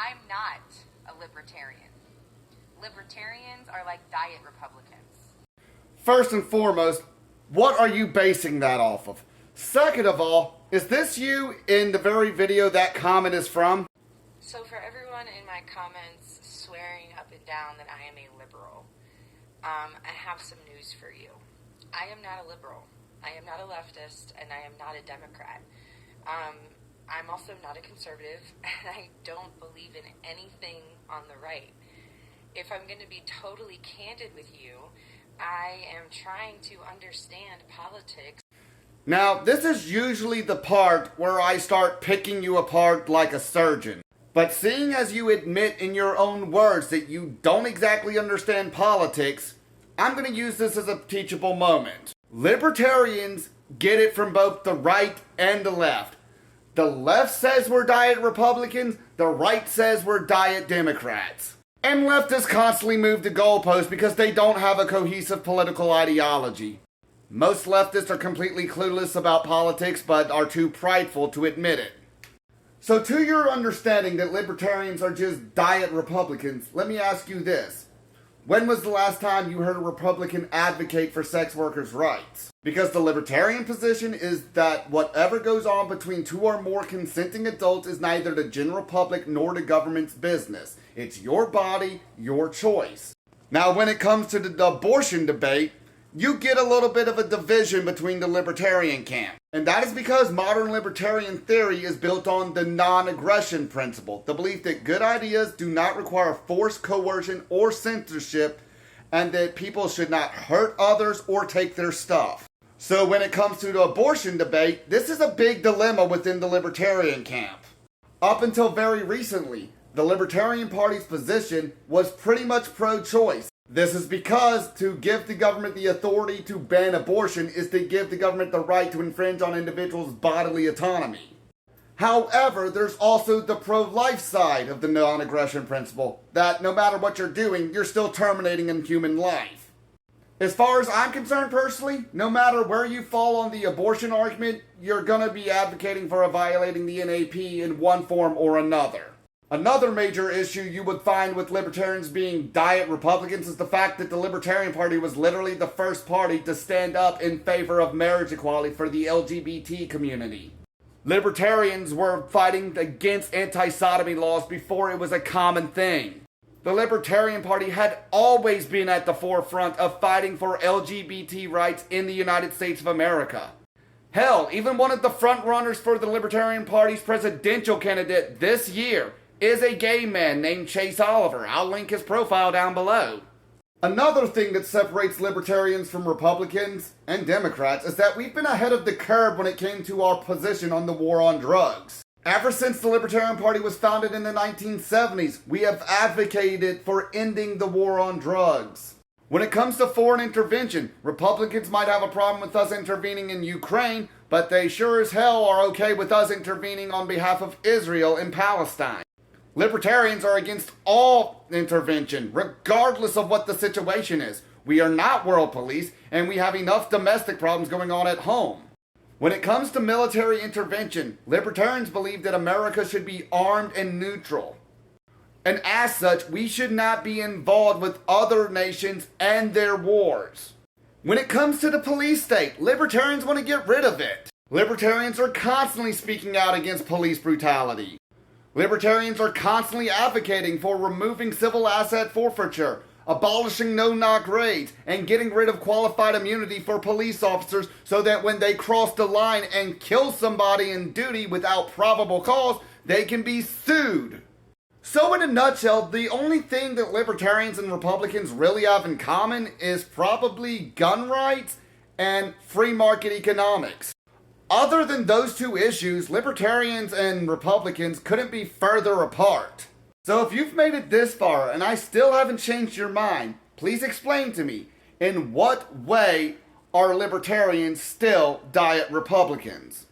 I'm not a libertarian. Libertarians are like diet Republicans. First and foremost, what are you basing that off of? Second of all, is this you in the very video that comment is from? So for everyone in my comments swearing up and down that I am a liberal, I have some news for you. I am not a liberal. I am not a leftist, and I am not a Democrat. I'm also not a conservative, and I don't believe in anything on the right. If I'm going to be totally candid with you, I am trying to understand politics. Now, this is usually the part where I start picking you apart like a surgeon. But seeing as you admit in your own words that you don't exactly understand politics, I'm going to use this as a teachable moment. Libertarians get it from both the right and the left. The left says we're diet Republicans, the right says we're diet Democrats. And leftists constantly move the goalposts because they don't have a cohesive political ideology. Most leftists are completely clueless about politics but are too prideful to admit it. So to your understanding that libertarians are just diet Republicans, let me ask you this. When was the last time you heard a Republican advocate for sex workers' rights? Because the libertarian position is that whatever goes on between two or more consenting adults is neither the general public nor the government's business. It's your body, your choice. Now, when it comes to the abortion debate, you get a little bit of a division between the libertarian camp. And that is because modern libertarian theory is built on the non-aggression principle, the belief that good ideas do not require force, coercion, or censorship, and that people should not hurt others or take their stuff. So when it comes to the abortion debate, this is a big dilemma within the libertarian camp. Up until very recently, the Libertarian Party's position was pretty much pro-choice. This is because to give the government the authority to ban abortion is to give the government the right to infringe on individuals' bodily autonomy. However, there's also the pro-life side of the non-aggression principle, that no matter what you're doing, you're still terminating a human life. As far as I'm concerned personally, no matter where you fall on the abortion argument, you're gonna be advocating for violating the NAP in one form or another. Another major issue you would find with libertarians being diet Republicans is the fact that the Libertarian Party was literally the first party to stand up in favor of marriage equality for the LGBT community. Libertarians were fighting against anti-sodomy laws before it was a common thing. The Libertarian Party had always been at the forefront of fighting for LGBT rights in the United States of America. Hell, even one of the frontrunners for the Libertarian Party's presidential candidate this year is a gay man named Chase Oliver. I'll link his profile down below. Another thing that separates libertarians from Republicans and Democrats is that we've been ahead of the curve when it came to our position on the war on drugs. Ever since the Libertarian Party was founded in the 1970s, we have advocated for ending the war on drugs. When it comes to foreign intervention, Republicans might have a problem with us intervening in Ukraine, but they sure as hell are okay with us intervening on behalf of Israel in Palestine. Libertarians are against all intervention, regardless of what the situation is. We are not world police, and we have enough domestic problems going on at home. When it comes to military intervention, libertarians believe that America should be armed and neutral. And as such, we should not be involved with other nations and their wars. When it comes to the police state, libertarians want to get rid of it. Libertarians are constantly speaking out against police brutality. Libertarians are constantly advocating for removing civil asset forfeiture, abolishing no-knock raids, and getting rid of qualified immunity for police officers so that when they cross the line and kill somebody in duty without probable cause, they can be sued. So in a nutshell, the only thing that libertarians and Republicans really have in common is probably gun rights and free market economics. Other than those two issues, libertarians and Republicans couldn't be further apart. So if you've made it this far and I still haven't changed your mind, please explain to me, in what way are libertarians still diet Republicans?